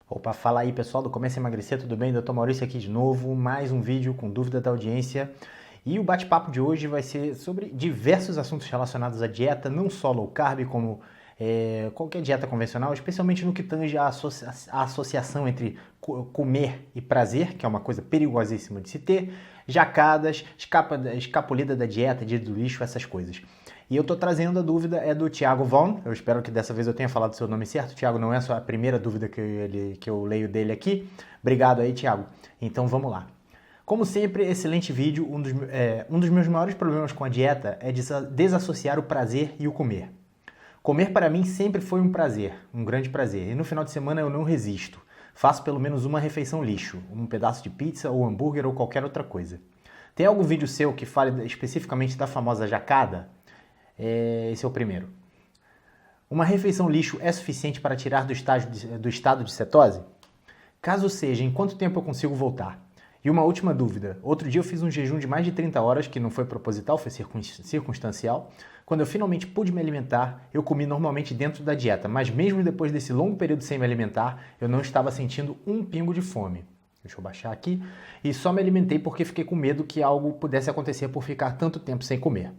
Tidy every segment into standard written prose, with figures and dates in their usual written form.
Opa, fala aí pessoal do Comece a Emagrecer, tudo bem? Dr. Maurício aqui de novo, mais um vídeo com dúvida da audiência. E o bate-papo de hoje vai ser sobre diversos assuntos relacionados à dieta, não só low carb, como qualquer dieta convencional, especialmente no que tange a associação entre comer e prazer, que é uma coisa perigosíssima de se ter, jacadas, escapulida da dieta, dia do lixo, essas coisas. E eu estou trazendo a dúvida, é do Thiago Von, eu espero que dessa vez eu tenha falado o seu nome certo. Thiago, não é só a primeira dúvida que eu leio dele aqui. Obrigado aí, Thiago. Então vamos lá. Como sempre, excelente vídeo. Um dos meus maiores problemas com a dieta é desassociar o prazer e o comer. Comer para mim sempre foi um prazer, um grande prazer, e no final de semana eu não resisto. Faço pelo menos uma refeição lixo, um pedaço de pizza ou hambúrguer ou qualquer outra coisa. Tem algum vídeo seu que fale especificamente da famosa jacada? Esse é o primeiro. Uma refeição lixo é suficiente para tirar do estado de cetose? Caso seja, em quanto tempo eu consigo voltar? E uma última dúvida. Outro dia eu fiz um jejum de mais de 30 horas, que não foi proposital, foi circunstancial. Quando eu finalmente pude me alimentar, eu comi normalmente dentro da dieta, mas mesmo depois desse longo período sem me alimentar, eu não estava sentindo um pingo de fome. Deixa eu baixar aqui. E só me alimentei porque fiquei com medo que algo pudesse acontecer por ficar tanto tempo sem comer.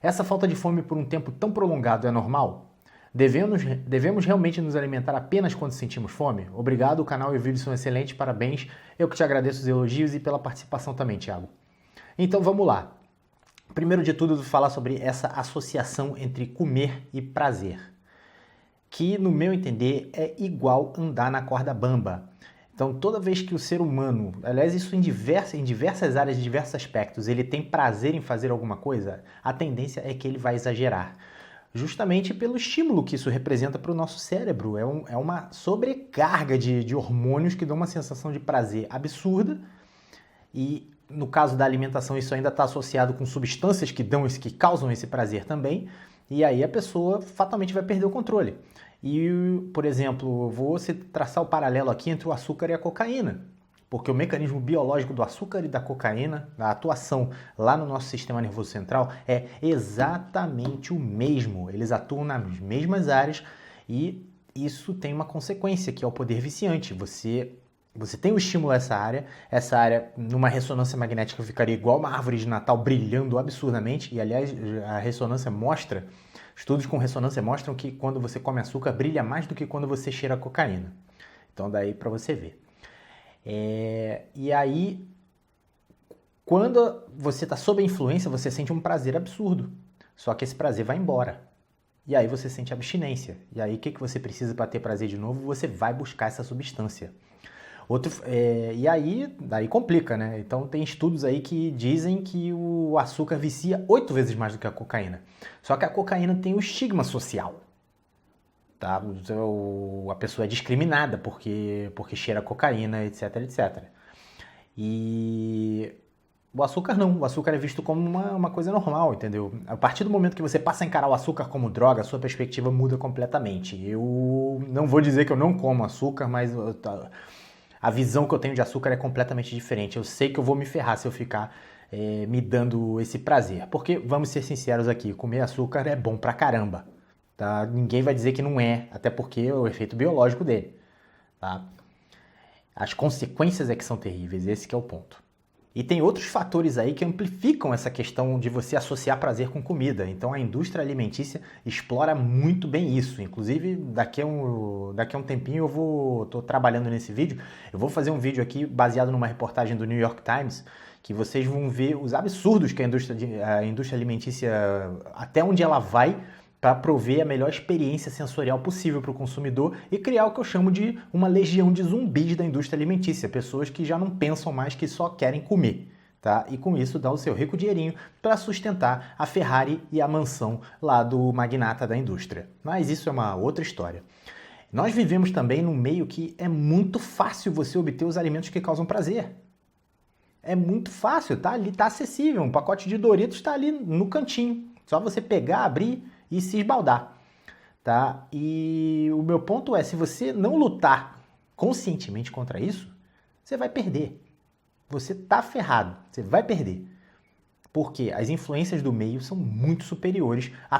Essa falta de fome por um tempo tão prolongado é normal? Devemos realmente nos alimentar apenas quando sentimos fome? Obrigado, o canal e o vídeo são excelentes, parabéns. Eu que te agradeço os elogios e pela participação também, Thiago. Então vamos lá. Primeiro de tudo, eu vou falar sobre essa associação entre comer e prazer, que no meu entender é igual andar na corda bamba. Então, toda vez que o ser humano, aliás, isso em diversas áreas, em diversos aspectos, ele tem prazer em fazer alguma coisa, a tendência é que ele vai exagerar. Justamente pelo estímulo que isso representa para o nosso cérebro. É uma sobrecarga de hormônios que dão uma sensação de prazer absurda. E no caso da alimentação, isso ainda está associado com substâncias que causam esse prazer também. E aí a pessoa fatalmente vai perder o controle. E, por exemplo, vou traçar o paralelo aqui entre o açúcar e a cocaína, porque o mecanismo biológico do açúcar e da cocaína, a atuação lá no nosso sistema nervoso central é exatamente o mesmo. Eles atuam nas mesmas áreas e isso tem uma consequência, que é o poder viciante. Você tem o estímulo a essa área numa ressonância magnética ficaria igual uma árvore de Natal brilhando absurdamente, e aliás a ressonância mostra, estudos com ressonância mostram que quando você come açúcar brilha mais do que quando você cheira cocaína. Então daí para você ver. E aí, quando você está sob a influência, você sente um prazer absurdo, só que esse prazer vai embora. E aí você sente abstinência. E aí o que você precisa para ter prazer de novo? Você vai buscar essa substância. E aí, daí complica, né? Então tem estudos aí que dizem que o açúcar vicia 8 vezes mais do que a cocaína. Só que a cocaína tem o estigma social. Tá? A pessoa é discriminada porque cheira cocaína, etc, etc. E o açúcar não. O açúcar é visto como uma coisa normal, entendeu? A partir do momento que você passa a encarar o açúcar como droga, a sua perspectiva muda completamente. Eu não vou dizer que eu não como açúcar, mas a visão que eu tenho de açúcar é completamente diferente. Eu sei que eu vou me ferrar se eu ficar me dando esse prazer. Porque, vamos ser sinceros aqui, comer açúcar é bom pra caramba. Tá? Ninguém vai dizer que não é, até porque é o efeito biológico dele. Tá? As consequências é que são terríveis, esse que é o ponto. E tem outros fatores aí que amplificam essa questão de você associar prazer com comida. Então a indústria alimentícia explora muito bem isso. Inclusive, daqui a um tempinho estou trabalhando nesse vídeo. Eu vou fazer um vídeo aqui baseado numa reportagem do New York Times, que vocês vão ver os absurdos que a indústria alimentícia, até onde ela vai, para prover a melhor experiência sensorial possível para o consumidor e criar o que eu chamo de uma legião de zumbis da indústria alimentícia, pessoas que já não pensam mais, que só querem comer. Tá? E com isso dá o seu rico dinheirinho para sustentar a Ferrari e a mansão lá do magnata da indústria. Mas isso é uma outra história. Nós vivemos também num meio que é muito fácil você obter os alimentos que causam prazer. É muito fácil, tá ali, tá acessível. Um pacote de Doritos está ali no cantinho. Só você pegar, abrir e se esbaldar, tá? E o meu ponto é, se você não lutar conscientemente contra isso, você vai perder. Você tá ferrado, você vai perder. Porque as influências do meio são muito superiores a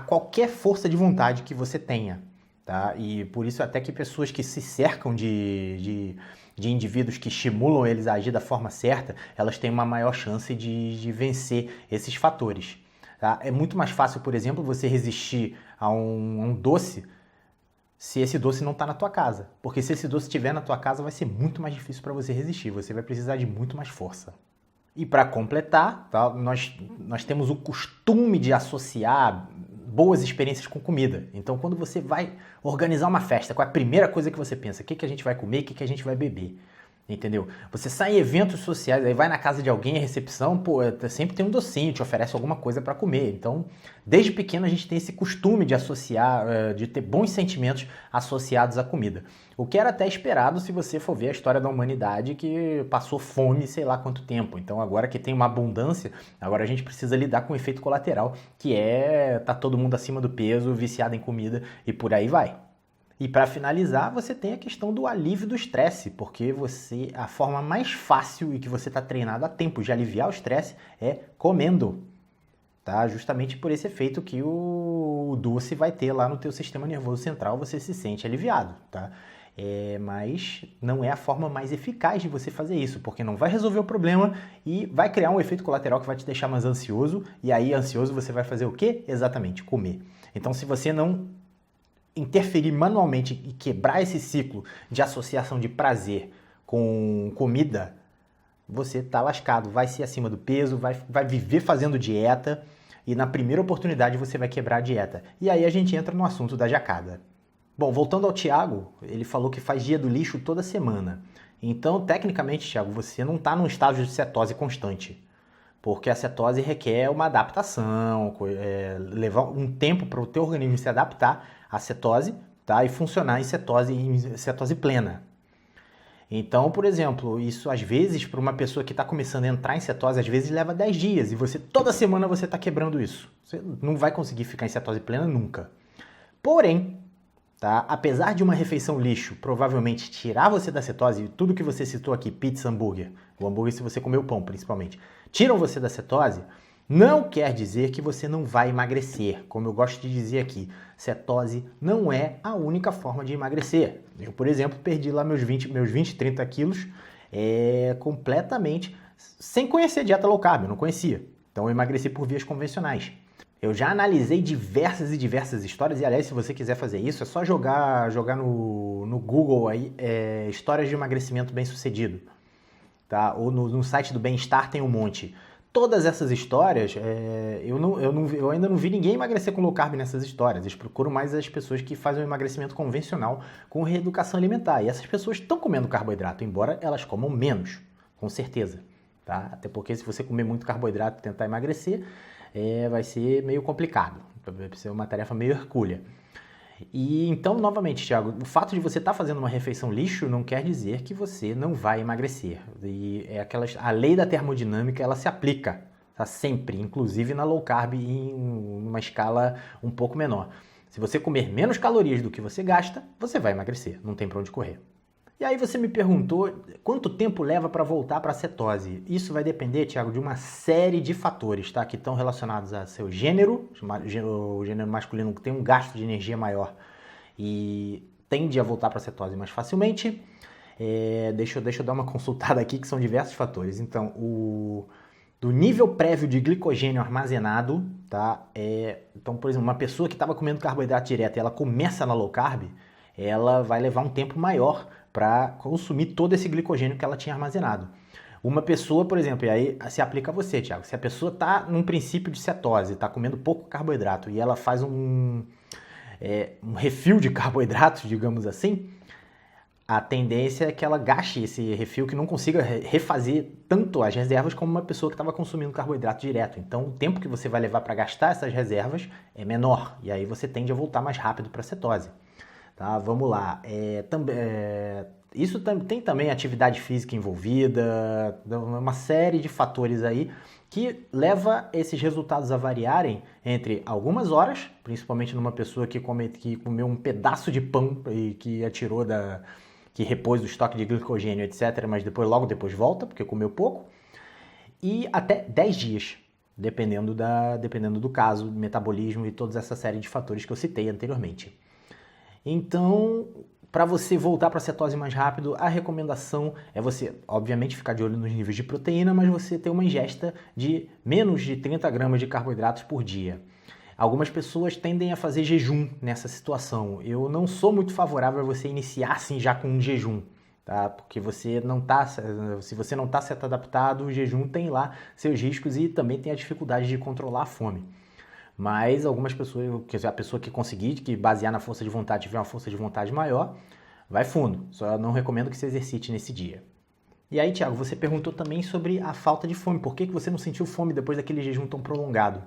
qualquer força de vontade que você tenha, tá? E por isso até que pessoas que se cercam de indivíduos que estimulam eles a agir da forma certa, elas têm uma maior chance de vencer esses fatores. Tá? É muito mais fácil, por exemplo, você resistir a um doce se esse doce não está na tua casa. Porque se esse doce estiver na tua casa, vai ser muito mais difícil para você resistir. Você vai precisar de muito mais força. E para completar, tá, nós temos o costume de associar boas experiências com comida. Então, quando você vai organizar uma festa, qual é a primeira coisa que você pensa? O que a gente vai comer? O que a gente vai beber? Entendeu? Você sai em eventos sociais, aí vai na casa de alguém, a recepção, pô, sempre tem um docinho, te oferece alguma coisa para comer. Então, desde pequeno a gente tem esse costume de associar, de ter bons sentimentos associados à comida. O que era até esperado se você for ver a história da humanidade que passou fome sei lá quanto tempo. Então, agora que tem uma abundância, agora a gente precisa lidar com o efeito colateral, que é tá todo mundo acima do peso, viciado em comida e por aí vai. E para finalizar, você tem a questão do alívio do estresse, porque a forma mais fácil e que você está treinado há tempo de aliviar o estresse é comendo, tá? Justamente por esse efeito que o doce vai ter lá no teu sistema nervoso central, você se sente aliviado, tá? Mas não é a forma mais eficaz de você fazer isso, porque não vai resolver o problema e vai criar um efeito colateral que vai te deixar mais ansioso, e aí ansioso você vai fazer o quê? Exatamente, comer. Então se você não interferir manualmente e quebrar esse ciclo de associação de prazer com comida, você tá lascado, vai ser acima do peso, vai viver fazendo dieta e na primeira oportunidade você vai quebrar a dieta. E aí a gente entra no assunto da jacada. Bom, voltando ao Thiago, ele falou que faz dia do lixo toda semana. Então, tecnicamente, Thiago, você não está num estágio de cetose constante. Porque a cetose requer uma adaptação, levar um tempo para o teu organismo se adaptar à cetose, tá? E funcionar em cetose plena. Então, por exemplo, isso às vezes para uma pessoa que está começando a entrar em cetose, às vezes leva 10 dias e toda semana você está quebrando isso. Você não vai conseguir ficar em cetose plena nunca. Porém, tá? Apesar de uma refeição lixo provavelmente tirar você da cetose, tudo que você citou aqui, pizza, hambúrguer, o hambúrguer se você comeu pão principalmente, tiram você da cetose, não quer dizer que você não vai emagrecer. Como eu gosto de dizer aqui, cetose não é a única forma de emagrecer. Eu, por exemplo, perdi lá meus 20, 30 quilos completamente sem conhecer dieta low carb, eu não conhecia. Então eu emagreci por vias convencionais. Eu já analisei diversas e diversas histórias, e aliás, se você quiser fazer isso, é só jogar no Google aí, histórias de emagrecimento bem-sucedido, tá? Ou no site do Bem-Estar tem um monte. Todas essas histórias, eu ainda não vi ninguém emagrecer com low carb nessas histórias. Eles procuram mais as pessoas que fazem o emagrecimento convencional com reeducação alimentar. E essas pessoas estão comendo carboidrato, embora elas comam menos, com certeza, tá? Até porque se você comer muito carboidrato e tentar emagrecer, vai ser meio complicado, vai ser uma tarefa meio hercúlea. E então, novamente, Thiago, o fato de você estar fazendo uma refeição lixo não quer dizer que você não vai emagrecer. E a lei da termodinâmica, ela se aplica, tá? Sempre, inclusive na low carb em uma escala um pouco menor. Se você comer menos calorias do que você gasta, você vai emagrecer, não tem para onde correr. E aí você me perguntou quanto tempo leva para voltar para a cetose. Isso vai depender, Thiago, de uma série de fatores, tá? Que estão relacionados a seu gênero. O gênero masculino tem um gasto de energia maior e tende a voltar para a cetose mais facilmente. Deixa eu dar uma consultada aqui, que são diversos fatores. Então, do nível prévio de glicogênio armazenado, tá? Então, por exemplo, uma pessoa que estava comendo carboidrato direto e ela começa na low carb, ela vai levar um tempo maior para consumir todo esse glicogênio que ela tinha armazenado. Uma pessoa, por exemplo, e aí se aplica a você, Thiago, se a pessoa está num princípio de cetose, está comendo pouco carboidrato e ela faz um refil de carboidratos, digamos assim, a tendência é que ela gaste esse refil, que não consiga refazer tanto as reservas como uma pessoa que estava consumindo carboidrato direto. Então, o tempo que você vai levar para gastar essas reservas é menor, e aí você tende a voltar mais rápido para a cetose. Tá, vamos lá. Isso tem também atividade física envolvida, uma série de fatores aí que leva esses resultados a variarem entre algumas horas, principalmente numa pessoa que comeu um pedaço de pão e que que repôs o estoque de glicogênio, etc., mas logo depois volta, porque comeu pouco, e até 10 dias, dependendo do caso, metabolismo e toda essa série de fatores que eu citei anteriormente. Então, para você voltar para a cetose mais rápido, a recomendação é você, obviamente, ficar de olho nos níveis de proteína, mas você ter uma ingesta de menos de 30 gramas de carboidratos por dia. Algumas pessoas tendem a fazer jejum nessa situação. Eu não sou muito favorável a você iniciar assim já com um jejum, tá? Porque se você não está certo adaptado, o jejum tem lá seus riscos e também tem a dificuldade de controlar a fome. Mas algumas pessoas, a pessoa que conseguir, que basear na força de vontade, tiver uma força de vontade maior, vai fundo. Só não recomendo que você exercite nesse dia. E aí, Thiago, você perguntou também sobre a falta de fome. Por que você não sentiu fome depois daquele jejum tão prolongado?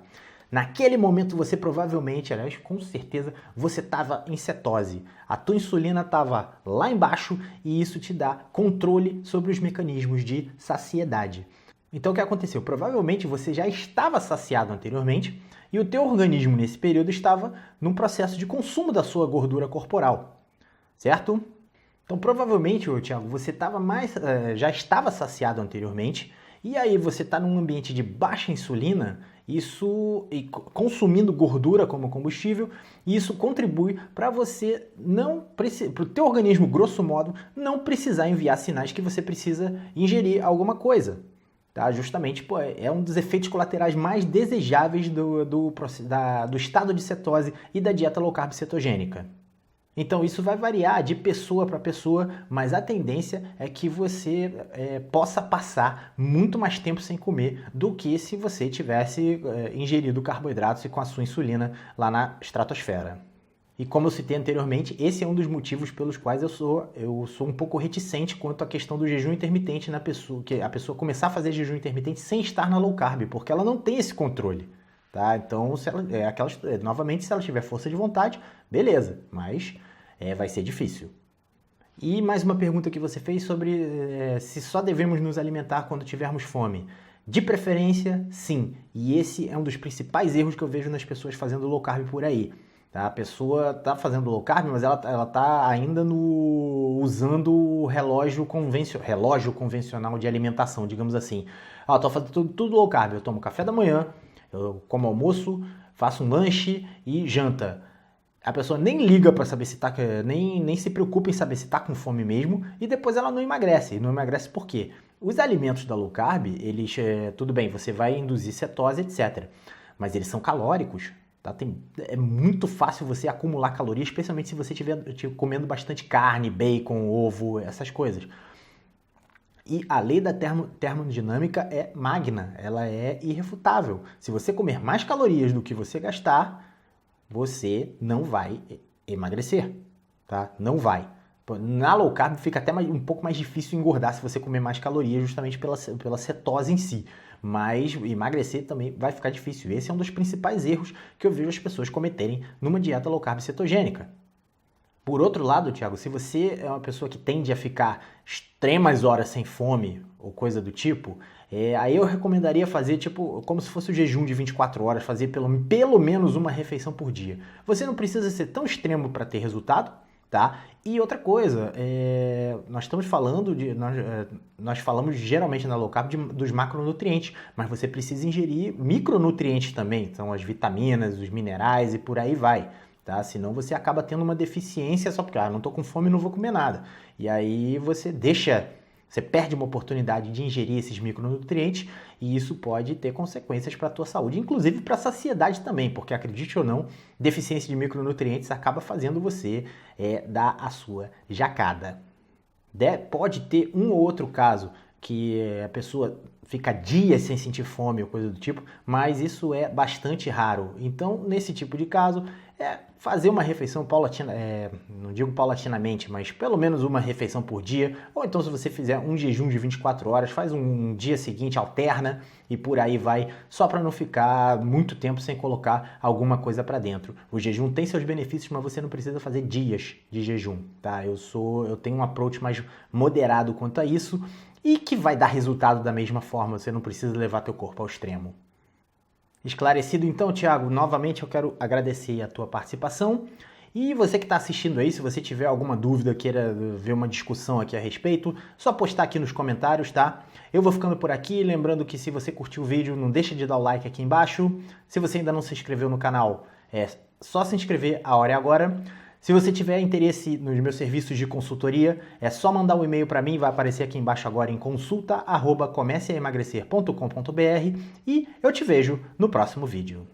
Naquele momento você provavelmente, aliás, com certeza, você estava em cetose. A tua insulina estava lá embaixo e isso te dá controle sobre os mecanismos de saciedade. Então o que aconteceu? Provavelmente você já estava saciado anteriormente e o teu organismo nesse período estava num processo de consumo da sua gordura corporal, certo? Então provavelmente, Thiago, você já estava saciado anteriormente e aí você está num ambiente de baixa insulina, e consumindo gordura como combustível, e isso contribui para você para o teu organismo, grosso modo, não precisar enviar sinais que você precisa ingerir alguma coisa. Tá? Justamente é um dos efeitos colaterais mais desejáveis do estado de cetose e da dieta low carb cetogênica. Então isso vai variar de pessoa para pessoa, mas a tendência é que você possa passar muito mais tempo sem comer do que se você tivesse ingerido carboidratos e com a sua insulina lá na estratosfera. E como eu citei anteriormente, esse é um dos motivos pelos quais eu sou um pouco reticente quanto à questão do jejum intermitente na pessoa, que a pessoa começar a fazer jejum intermitente sem estar na low carb, porque ela não tem esse controle. Tá? Então, novamente, se ela tiver força de vontade, beleza, mas vai ser difícil. E mais uma pergunta que você fez sobre se só devemos nos alimentar quando tivermos fome. De preferência, sim. E esse é um dos principais erros que eu vejo nas pessoas fazendo low carb por aí. Tá? A pessoa está fazendo low carb, mas ela está ainda usando o relógio convencional de alimentação, digamos assim. Estou fazendo tudo low carb. Eu tomo café da manhã, eu como almoço, faço um lanche e janta. A pessoa nem liga para saber se está, nem se preocupa em saber se está com fome mesmo, e depois ela não emagrece. Não emagrece por quê? Os alimentos da low carb, eles, tudo bem, você vai induzir cetose, etc. Mas eles são calóricos. Tá? É muito fácil você acumular calorias, especialmente se você estiver comendo bastante carne, bacon, ovo, essas coisas. E a lei da termodinâmica é magna, ela é irrefutável. Se você comer mais calorias do que você gastar, você não vai emagrecer, tá? Não vai. Na low carb fica até um pouco mais difícil engordar se você comer mais calorias, justamente pela cetose em si. Mas emagrecer também vai ficar difícil. Esse é um dos principais erros que eu vejo as pessoas cometerem numa dieta low carb cetogênica. Por outro lado, Thiago, se você é uma pessoa que tende a ficar extremas horas sem fome ou coisa do tipo, aí eu recomendaria fazer como se fosse o jejum de 24 horas, fazer pelo menos uma refeição por dia. Você não precisa ser tão extremo para ter resultado, tá? E outra coisa, nós estamos falando nós falamos geralmente na low carb dos macronutrientes, mas você precisa ingerir micronutrientes também, são as vitaminas, os minerais e por aí vai. Tá? Senão você acaba tendo uma deficiência só porque não estou com fome e não vou comer nada. E aí você perde uma oportunidade de ingerir esses micronutrientes e isso pode ter consequências para a tua saúde, inclusive para a saciedade também, porque acredite ou não, deficiência de micronutrientes acaba fazendo você dar a sua jacada. Pode ter um ou outro caso que a pessoa fica dias sem sentir fome ou coisa do tipo, mas isso é bastante raro. Então, nesse tipo de caso, fazer uma refeição paulatina, não digo paulatinamente, mas pelo menos uma refeição por dia, ou então se você fizer um jejum de 24 horas, faz um dia seguinte, alterna e por aí vai, só para não ficar muito tempo sem colocar alguma coisa para dentro. O jejum tem seus benefícios, mas você não precisa fazer dias de jejum, tá? Eu tenho um approach mais moderado quanto a isso e que vai dar resultado da mesma forma, você não precisa levar teu corpo ao extremo. Esclarecido então, Thiago, novamente eu quero agradecer a tua participação e você que está assistindo aí, se você tiver alguma dúvida, queira ver uma discussão aqui a respeito, só postar aqui nos comentários, tá? Eu vou ficando por aqui, lembrando que se você curtiu o vídeo, não deixa de dar o like aqui embaixo. Se você ainda não se inscreveu no canal, é só se inscrever, a hora é agora. Se você tiver interesse nos meus serviços de consultoria, é só mandar um e-mail para mim, vai aparecer aqui embaixo agora em consulta@comeceaemagrecer.com.br e eu te vejo no próximo vídeo.